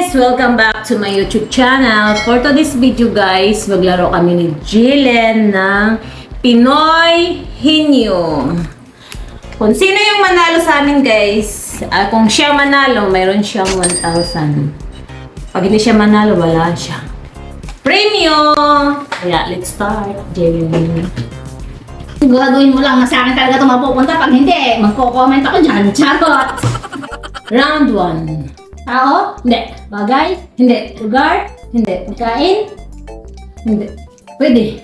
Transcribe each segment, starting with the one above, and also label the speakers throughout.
Speaker 1: guys! Welcome back to my YouTube channel. For today's video guys, maglaro kami ni Jillian ng Pinoy Henyo. Kung sino yung manalo sa amin guys, kung siya manalo, mayroon siyang 1,000. Pag hindi siya manalo, wala siya. Premium! Kaya, let's start. Jillian.
Speaker 2: Gagawin mo lang na sa akin talaga ito mapupunta. Pag hindi, magko-comment ako dyan. Charot!
Speaker 1: Round 1.
Speaker 2: Tao?
Speaker 1: Hindi.
Speaker 2: Bagay?
Speaker 1: Hindi.
Speaker 2: Lugar?
Speaker 1: Hindi.
Speaker 2: Pagkain?
Speaker 1: Hindi. Pwede.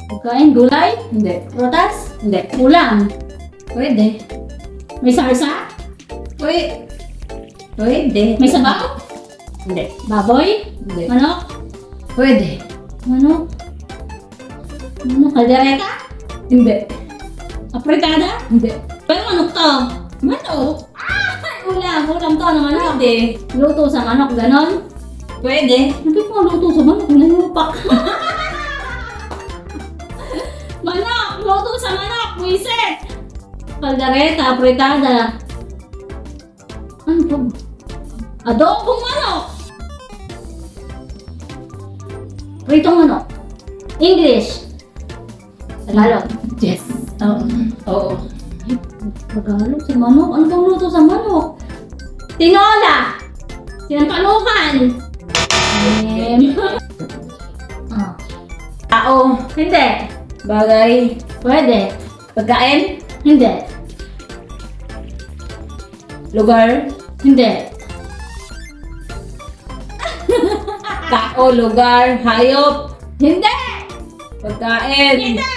Speaker 2: Pagkain? Gulay?
Speaker 1: Hindi.
Speaker 2: Prutas?
Speaker 1: Hindi.
Speaker 2: Ulam?
Speaker 1: Pwede.
Speaker 2: May sarsa?
Speaker 1: Pwede. Pwede.
Speaker 2: May sabaw?
Speaker 1: Hindi.
Speaker 2: Baboy?
Speaker 1: Hindi.
Speaker 2: Manok?
Speaker 1: Pwede.
Speaker 2: Manok? Kaldereta?
Speaker 1: Hindi.
Speaker 2: Apritada?
Speaker 1: Hindi.
Speaker 2: Pero manok to? Manok? Ulam to ng manok.
Speaker 1: Pwede.
Speaker 2: Luto sa manok, ganon?
Speaker 1: Pwede.
Speaker 2: Hindi ko luto sa manok, nanupak. Manok! Luto sa manok! Wiset! Kaldereta, apritada. Ano to? Adobong manok! Pritong manok. English. Tagalog.
Speaker 1: Yes. Oo. Oo.
Speaker 2: Tagalog sa manok? Ano bang luto sa manok? Tinola! Sinampalukan! Ah.
Speaker 1: Tao.
Speaker 2: Hindi.
Speaker 1: Bagay.
Speaker 2: Pwede.
Speaker 1: Pagkain.
Speaker 2: Hindi.
Speaker 1: Lugar.
Speaker 2: Hindi.
Speaker 1: Tao. Lugar. Hayop.
Speaker 2: Hindi!
Speaker 1: Pagkain.
Speaker 2: Hindi!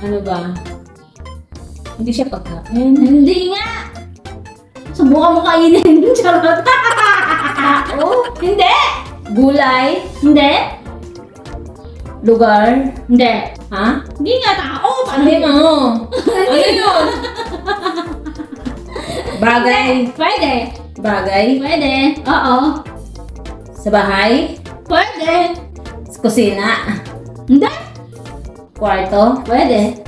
Speaker 1: Ano ba? Hindi siya pagkain.
Speaker 2: Hindi nga! Subukan mo kainin. Charot. Tao? Hindi!
Speaker 1: Gulay.
Speaker 2: Hindi!
Speaker 1: Lugar.
Speaker 2: Hindi.
Speaker 1: Ha?
Speaker 2: Hindi nga tao! Paano
Speaker 1: Hindi mo. Ano yun? Bagay.
Speaker 2: Pwede.
Speaker 1: Bagay.
Speaker 2: Pwede. Oo.
Speaker 1: Sa bahay.
Speaker 2: Pwede.
Speaker 1: Sa kusina.
Speaker 2: Hindi.
Speaker 1: Kwarto.
Speaker 2: Pwede.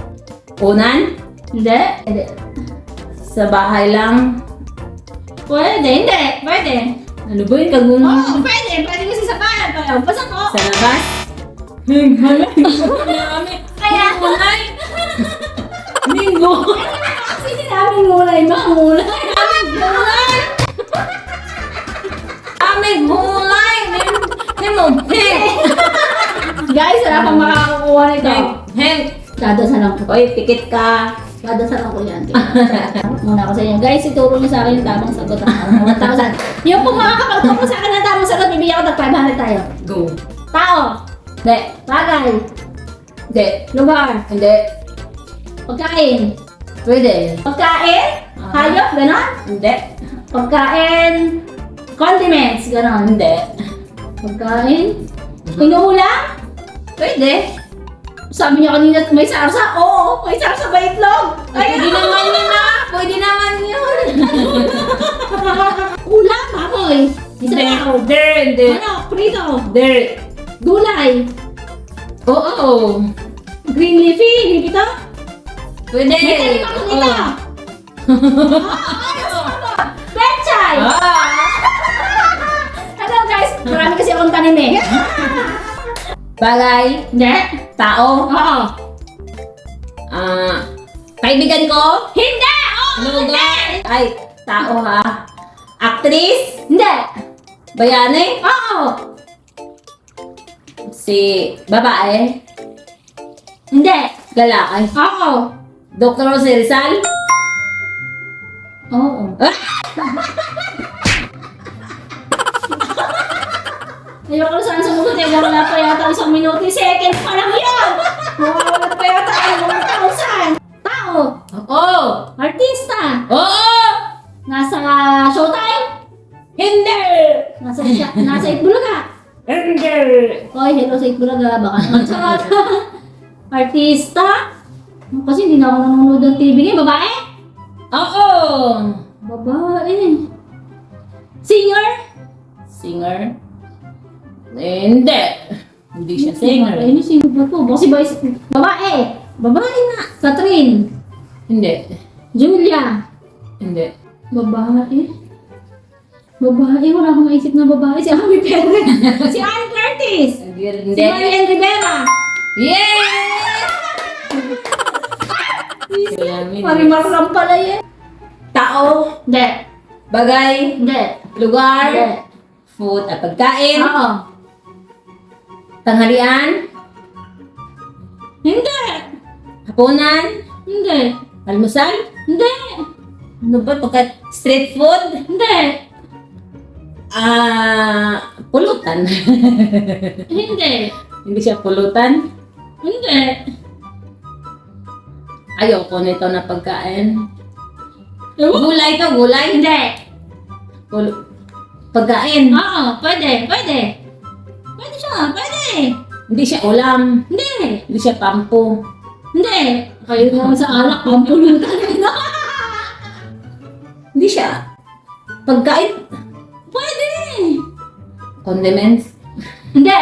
Speaker 1: Unan.
Speaker 2: Hindi. Hindi.
Speaker 1: Sa bahay lang.
Speaker 2: Pwede. Hindi. Pwede.
Speaker 1: Ano ba yung kagunan?
Speaker 2: Oo, pwede. Pwede kasi sa bayan. Basta ko.
Speaker 1: Sa labas.
Speaker 2: Kaya.
Speaker 1: Mulay. Minggo.
Speaker 2: Kasi sinabing mulay. Mga mulay.
Speaker 1: Mulay. Aming mulay.
Speaker 2: Guys, wala pang makakakuha nito.
Speaker 1: Heng.
Speaker 2: Dadasalan ko.
Speaker 1: Oy, tikit ka.
Speaker 2: Dadasalan ko yan. Muna ko sa inyo. Guys, ituro niyo sa akin yung tamang sagot. 1,000. Yung kung makakapagturo sa akin ng tamang sagot, bibigyan ko ng 500 tayo.
Speaker 1: Go.
Speaker 2: Tao.
Speaker 1: Hindi.
Speaker 2: Bagay.
Speaker 1: Hindi.
Speaker 2: Lugar.
Speaker 1: Hindi.
Speaker 2: Pagkain.
Speaker 1: Pwede.
Speaker 2: Pagkain. Hayop. Ganon.
Speaker 1: Hindi.
Speaker 2: Pagkain. Condiments. Ganon.
Speaker 1: Hindi.
Speaker 2: Pagkain. Inuulam.
Speaker 1: Pwede.
Speaker 2: Sabi niya kanina may sarsa. Oo. May sarsa ba itlog?
Speaker 1: Pwede naman yun na. Pwede naman yun.
Speaker 2: Ulam. Baboy. Isa tao.
Speaker 1: Hindi.
Speaker 2: Ano? Prito.
Speaker 1: Hindi.
Speaker 2: Gulay.
Speaker 1: Oo.
Speaker 2: Green leafy. Leafy to.
Speaker 1: Pwede.
Speaker 2: May talim ako dito. Pechay. Hello guys. Marami kasi akong tanim eh.
Speaker 1: Bagay.
Speaker 2: Hindi.
Speaker 1: Tao.
Speaker 2: Oo.
Speaker 1: Kaibigan ko.
Speaker 2: Hindi. Oo.
Speaker 1: Lugar. Ay, tao ha. Actress.
Speaker 2: Hindi.
Speaker 1: Bayani.
Speaker 2: Oo.
Speaker 1: Si babae.
Speaker 2: Hindi.
Speaker 1: Lalaki.
Speaker 2: Oo.
Speaker 1: Dr. Jose Rizal.
Speaker 2: Oo. Ayoko na saan sumunod eh. Wala pa yata 1 minuto. Second pa lang yun. Wala pa yata 1,000. Tao.
Speaker 1: Oo.
Speaker 2: Artista.
Speaker 1: Oo.
Speaker 2: Nasa Showtime.
Speaker 1: Hindi.
Speaker 2: Nasa Itbulaga.
Speaker 1: Hindi.
Speaker 2: Hoy, hello sa Itbulaga. Baka naman charot. Artista. Kasi hindi na ako nanonood ng TV ngayon. Babae.
Speaker 1: Oo.
Speaker 2: Babae. Singer.
Speaker 1: Singer. Hindi. Hindi siya singer.
Speaker 2: Babae. Ano sino ba to? Kasi babae. Babae nga. Catherine.
Speaker 1: Hindi.
Speaker 2: Julia.
Speaker 1: Hindi.
Speaker 2: Babae. Babae, wala akong maisip na babae. Si Ami Perez. Si Ann Curtis. Si
Speaker 1: Hindi.
Speaker 2: Marian Rivera.
Speaker 1: Yes!
Speaker 2: Marimaram pala yan.
Speaker 1: Tao,
Speaker 2: Hindi.
Speaker 1: bagay,
Speaker 2: Hindi.
Speaker 1: lugar,
Speaker 2: Hindi.
Speaker 1: food at pagkain,
Speaker 2: Oo.
Speaker 1: tanghalian,
Speaker 2: Hindi.
Speaker 1: hapunan,
Speaker 2: Hindi.
Speaker 1: almusal,
Speaker 2: Hindi.
Speaker 1: ano ba pagka street food,
Speaker 2: Hindi.
Speaker 1: pulutan.
Speaker 2: Hindi.
Speaker 1: Hindi siya pulutan.
Speaker 2: Hindi.
Speaker 1: Ayoko nito na pagkain.
Speaker 2: Ewan.
Speaker 1: Gulay to, gulay.
Speaker 2: Hindi.
Speaker 1: Pagkain.
Speaker 2: Oo, pwede. Pwede. Pwede siya. Pwede.
Speaker 1: Hindi siya ulam.
Speaker 2: Hindi.
Speaker 1: Hindi siya pampo.
Speaker 2: Hindi. Kayo naman sa alak, pampulutan na.
Speaker 1: Hindi siya pagkain.
Speaker 2: Pwede.
Speaker 1: Condiments.
Speaker 2: Hindi.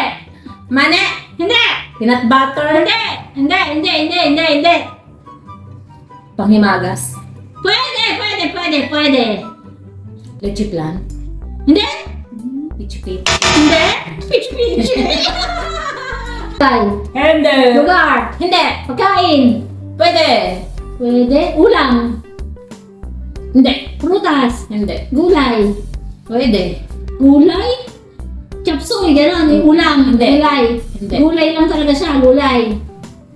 Speaker 1: Mane.
Speaker 2: Hindi.
Speaker 1: Peanut butter.
Speaker 2: Hindi.
Speaker 1: Panghimagas.
Speaker 2: Pwede.
Speaker 1: Leche plan.
Speaker 2: Hindi.
Speaker 1: Peach cake.
Speaker 2: Hindi. Peach. Pagkain.
Speaker 1: Hindi.
Speaker 2: Lugar.
Speaker 1: Hindi.
Speaker 2: Pagkain.
Speaker 1: Pwede.
Speaker 2: Pwede. Ulam.
Speaker 1: Hindi.
Speaker 2: Prutas.
Speaker 1: Hindi.
Speaker 2: Gulay.
Speaker 1: Pwede.
Speaker 2: Gulay? Chapsuy, gano'n. Yung ulam.
Speaker 1: Hindi.
Speaker 2: Gulay.
Speaker 1: Hindi.
Speaker 2: Gulay lang talaga siya. Gulay.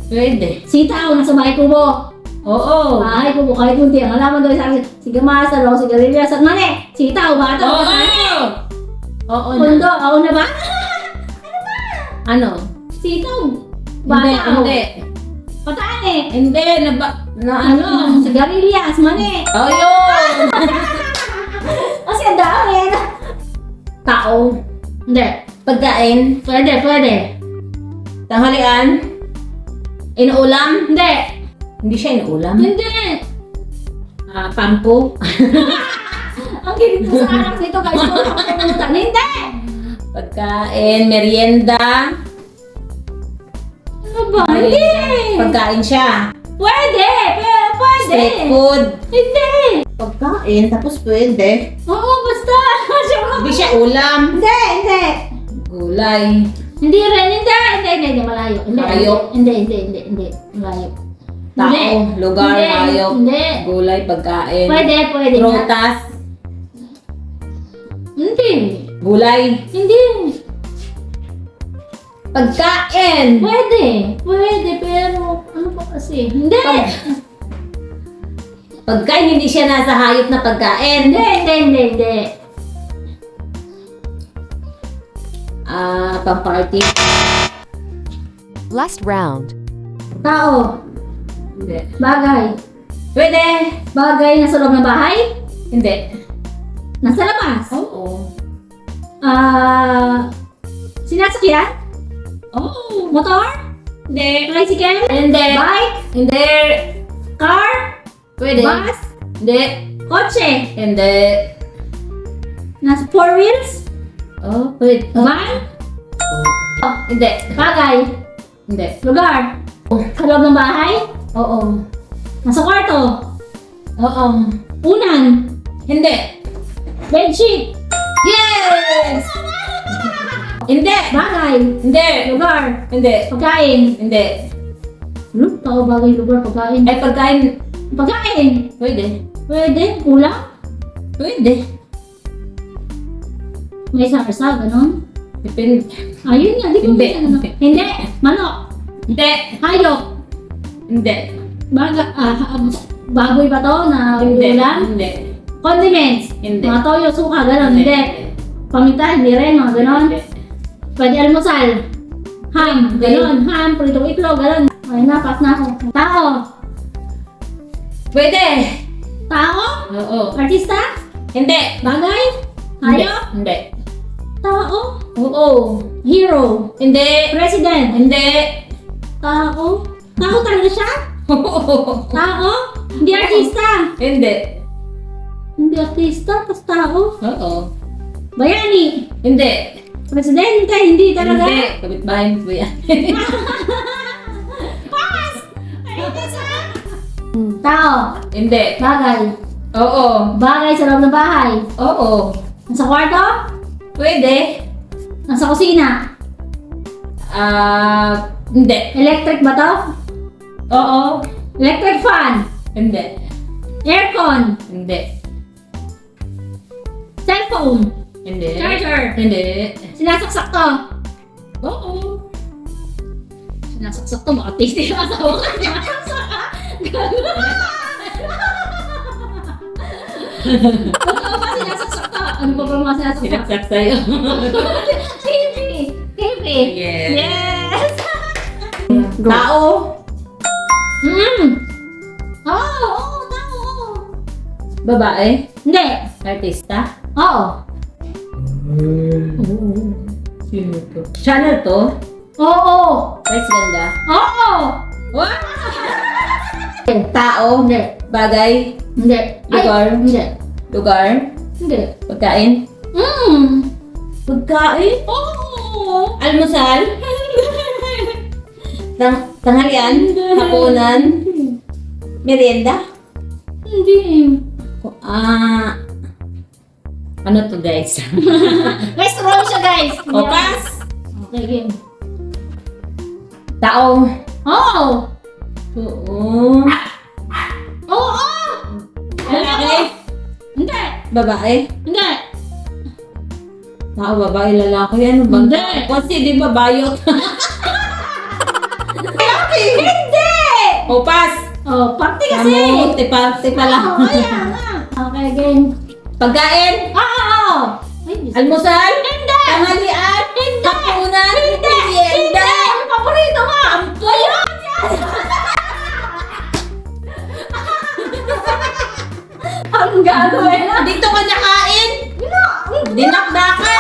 Speaker 1: Pwede.
Speaker 2: Sitaw, nasa bahay kubo.
Speaker 1: Oo.
Speaker 2: Bahay kubo, kahit kunti. Ang alaman doon sa akin, sigamasal ako, sigarilyas at mani. Sitaw, bata.
Speaker 1: Oo.
Speaker 2: Mani.
Speaker 1: Oo
Speaker 2: Pundo,
Speaker 1: na.
Speaker 2: ako na ba?
Speaker 1: Ano?
Speaker 2: Sitaw.
Speaker 1: Hindi.
Speaker 2: Bata.
Speaker 1: Hindi.
Speaker 2: Patane.
Speaker 1: Hindi. Na
Speaker 2: Ano? Sigarilyas, mani.
Speaker 1: Oh, yun.
Speaker 2: Kasi ang dami.
Speaker 1: Tao.
Speaker 2: Hindi.
Speaker 1: Pagkain.
Speaker 2: Pwede.
Speaker 1: Tanghalian. Inuulam.
Speaker 2: Hindi.
Speaker 1: Hindi siya inuulam.
Speaker 2: Hindi.
Speaker 1: Pampo.
Speaker 2: Ang kilig ko sa anak nito, guys. Pumuntan. Hindi.
Speaker 1: Pagkain. Merienda.
Speaker 2: Ano ba? Hindi.
Speaker 1: Pagkain siya.
Speaker 2: Pwede. Pwede.
Speaker 1: Street food.
Speaker 2: Hindi.
Speaker 1: Pagkain. Tapos pwede.
Speaker 2: Oo, basta.
Speaker 1: Hindi siya ulam.
Speaker 2: Hindi.
Speaker 1: Gulay.
Speaker 2: Hindi rin. Hindi. Malayo. Hindi.
Speaker 1: Hayop.
Speaker 2: Hindi. Malayo.
Speaker 1: Tao.
Speaker 2: Hindi.
Speaker 1: Lugar.
Speaker 2: Hindi.
Speaker 1: Hayop.
Speaker 2: Hindi.
Speaker 1: Gulay. Pagkain.
Speaker 2: Pwede.
Speaker 1: Prutas.
Speaker 2: Hindi.
Speaker 1: Gulay.
Speaker 2: Hindi.
Speaker 1: Pagkain.
Speaker 2: Pwede, pero ano pa kasi? Hindi.
Speaker 1: Pagkain. Hindi siya nasa hayop na pagkain.
Speaker 2: Hindi.
Speaker 1: Pang-party.
Speaker 3: Last round.
Speaker 2: Tao.
Speaker 1: Hindi.
Speaker 2: Bagay.
Speaker 1: Pwede.
Speaker 2: Bagay na sa loob ng bahay.
Speaker 1: Hindi.
Speaker 2: Nasa labas.
Speaker 1: Oo.
Speaker 2: Sinasakyan.
Speaker 1: Oo.
Speaker 2: Motor.
Speaker 1: Hindi.
Speaker 2: Tricycle.
Speaker 1: Hindi.
Speaker 2: Bike.
Speaker 1: Hindi.
Speaker 2: Car.
Speaker 1: Pwede.
Speaker 2: Bus.
Speaker 1: Hindi.
Speaker 2: Kotse.
Speaker 1: Hindi.
Speaker 2: Nasa four wheels.
Speaker 1: Oh, pwede.
Speaker 2: Van.
Speaker 1: Hindi.
Speaker 2: Bagay.
Speaker 1: Hindi.
Speaker 2: Lugar. Sa loob ng bahay.
Speaker 1: Oo.
Speaker 2: Nasa kwarto.
Speaker 1: Oo.
Speaker 2: Unan.
Speaker 1: Hindi.
Speaker 2: Bedsheet.
Speaker 1: Yes! Hindi.
Speaker 2: Bagay.
Speaker 1: Hindi.
Speaker 2: Lugar.
Speaker 1: Hindi.
Speaker 2: Pagkain.
Speaker 1: Hindi.
Speaker 2: Tao, bagay, lugar, pagkain.
Speaker 1: Ay, pagkain.
Speaker 2: Pagkain.
Speaker 1: Pwede.
Speaker 2: Pwede. Ulam.
Speaker 1: Pwede.
Speaker 2: May sarsa, ganon.
Speaker 1: Depende.
Speaker 2: Ayun nga, di ko
Speaker 1: Hindi.
Speaker 2: ano. Hindi. Manok.
Speaker 1: Hindi.
Speaker 2: Hayop.
Speaker 1: Hindi.
Speaker 2: Baboy ba to na
Speaker 1: Hindi.
Speaker 2: ulam?
Speaker 1: Hindi.
Speaker 2: Condiments.
Speaker 1: Hindi.
Speaker 2: Mga toyo, suka, ganon. Hindi. Paminta, hindi rin, mga ganon.
Speaker 1: Hindi.
Speaker 2: Pwede almusal. Ham,
Speaker 1: Hindi.
Speaker 2: ganon. Ham, pritong itlog, ganon. Ay na, pass na ako. Tao.
Speaker 1: Pwede.
Speaker 2: Tao?
Speaker 1: Oo.
Speaker 2: Artista?
Speaker 1: Hindi.
Speaker 2: Bagay? Hayop?
Speaker 1: Hindi.
Speaker 2: Tao?
Speaker 1: Oo.
Speaker 2: Hero?
Speaker 1: Hindi.
Speaker 2: President?
Speaker 1: Hindi.
Speaker 2: Tao? Tao talaga siya?
Speaker 1: Oo.
Speaker 2: Tao? Hindi artista?
Speaker 1: Hindi.
Speaker 2: Hindi artista, tas tao?
Speaker 1: Oo.
Speaker 2: Bayani?
Speaker 1: Hindi.
Speaker 2: Presidente? Hindi talaga?
Speaker 1: Hindi. Kapitbahay mo ba yan?
Speaker 2: Pass! Tao?
Speaker 1: Hindi.
Speaker 2: Bagay?
Speaker 1: Oo.
Speaker 2: Bagay sa loob ng bahay?
Speaker 1: Oo.
Speaker 2: Nasa kwarto?
Speaker 1: Pwede.
Speaker 2: Nasa kusina?
Speaker 1: Hindi.
Speaker 2: Electric ba to?
Speaker 1: Oo.
Speaker 2: Electric fan?
Speaker 1: Hindi.
Speaker 2: Aircon?
Speaker 1: Hindi.
Speaker 2: Cellphone?
Speaker 1: Hindi.
Speaker 2: Charger?
Speaker 1: Hindi.
Speaker 2: Sinasaksak to?
Speaker 1: Oo.
Speaker 2: Sinasaksak to, baka tasty yung asawa ka. Sinasaksak ka? Totoo ba sinasaksak to? Ano ba mga sinasaksak?
Speaker 1: Sinaksak sa'yo.
Speaker 2: TV! TV!
Speaker 1: Yes.
Speaker 2: Yes!
Speaker 1: Tao.
Speaker 2: Oo, tao.
Speaker 1: Babae.
Speaker 2: Hindi.
Speaker 1: Artista.
Speaker 2: Oo.
Speaker 1: Sino to? Channel to?
Speaker 2: Oo.
Speaker 1: Guys, ganda.
Speaker 2: Oo.
Speaker 1: What? Tao.
Speaker 2: Hindi.
Speaker 1: Bagay.
Speaker 2: Hindi.
Speaker 1: Lugar.
Speaker 2: Ay, hindi.
Speaker 1: Lugar.
Speaker 2: Hindi.
Speaker 1: Pagkain. Pagkain?
Speaker 2: Oo.
Speaker 1: Almusal. Tanghalian. Hapunan. Merienda.
Speaker 2: Hindi.
Speaker 1: Ano to guys?
Speaker 2: Guys, wrong siya guys.
Speaker 1: O, pass.
Speaker 2: Okay, game.
Speaker 1: Tao.
Speaker 2: Oo.
Speaker 1: Oo.
Speaker 2: Oo.
Speaker 1: Lalaki.
Speaker 2: Hindi.
Speaker 1: Babae.
Speaker 2: Hindi.
Speaker 1: Tao, babae, lalaki. Ano ba?
Speaker 2: Hindi.
Speaker 1: Kasi di ba bayot?
Speaker 2: Hindi.
Speaker 1: O, pass.
Speaker 2: Oh, party kasi.
Speaker 1: Kamu, parte pala.
Speaker 2: Oo, ayan nga. Okay, game.
Speaker 1: Pagkain.
Speaker 2: Oo. Ay,
Speaker 1: Almusal.
Speaker 2: Hindi.
Speaker 1: Tanghalian.
Speaker 2: Hindi.
Speaker 1: Hapunan.
Speaker 2: Hindi.
Speaker 1: Merienda.
Speaker 2: Ang paborito mo. Ayun. Yan. Ang gagawin na.
Speaker 1: Dito ka nakain. Dinakdakan.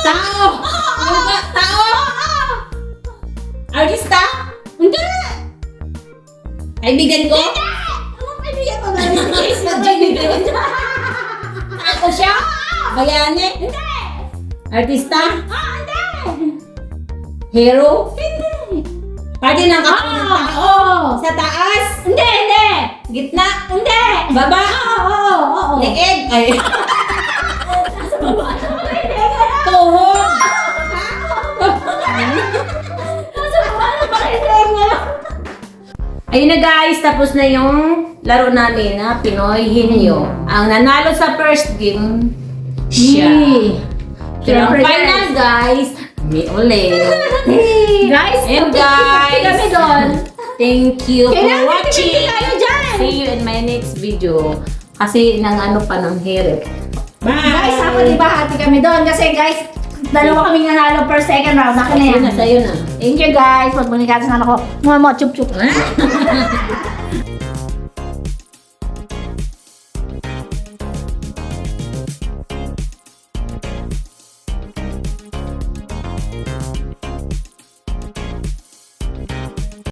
Speaker 1: Tao. Tao. Artista.
Speaker 2: Hindi.
Speaker 1: Kaibigan ko.
Speaker 2: Anong kaibigan mo na
Speaker 1: Ako siya. Bayani.
Speaker 2: Hindi.
Speaker 1: Artista.
Speaker 2: Hindi.
Speaker 1: Hero.
Speaker 2: Hindi.
Speaker 1: Pwede ng kapo ng tao.
Speaker 2: Oo.
Speaker 1: Sa taas.
Speaker 2: Hindi, hindi.
Speaker 1: Gitna.
Speaker 2: Hindi.
Speaker 1: Baba.
Speaker 2: Oo.
Speaker 1: Leeg. Ay.
Speaker 2: Sa baba. Hindi.
Speaker 1: Tuhod.
Speaker 2: Nasa baba na ba kayo?
Speaker 1: Ayun na guys, tapos na yung laro namin na Pinoy Hinyo. Ang nanalo sa first game, siya. Pero ang
Speaker 2: Siyempre,
Speaker 1: final guys, may ulit.
Speaker 2: Guys,
Speaker 1: And guys,
Speaker 2: kami doon.
Speaker 1: thank you for
Speaker 2: Kailangan
Speaker 1: watching.
Speaker 2: titigil tayo dyan.
Speaker 1: See you in my next video. Kasi nang ano pa ng hair. Bye!
Speaker 2: Guys, ako di ba hati kami doon? Kasi guys, dalawa kaming nanalo per second round. Akin na yan.
Speaker 1: Sa'yo na.
Speaker 2: Thank you guys. Pagbunikatan na ako. Mga chup-chup.